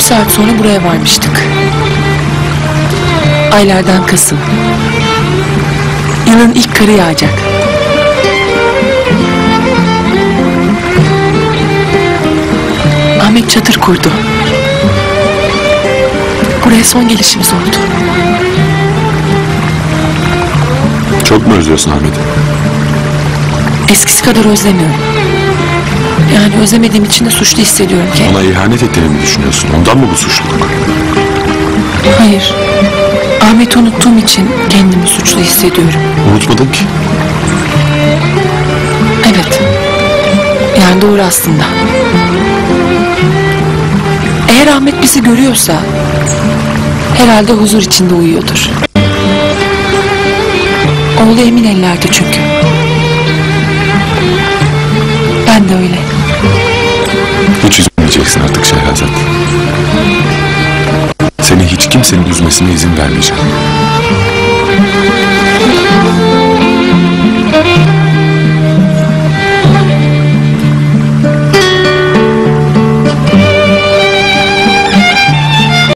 saat sonra buraya varmıştık. Aylardan Kasım. Yılın ilk karı yağacak. Ahmet çadır kurdu. Buraya son gelişimiz oldu. Çok mu özlüyorsun Ahmet'i? Eskisi kadar özlemiyorum. Yani özlemediğim için de suçlu hissediyorum kendimi. Ona ihanet ettiğini mi düşünüyorsun? Ondan mı bu suçluluk? Hayır. Ahmet'i unuttuğum için kendimi suçlu hissediyorum. Unutmadın ki. Evet. Yani doğru aslında. Eğer Ahmet bizi görüyorsa herhalde huzur içinde uyuyordur. Oğlu emin ellerde çünkü. Ben de öyle. Hiç üzülmeyeceksin artık Şehrazat. Seni hiç kimsenin üzmesine izin vermeyeceğim.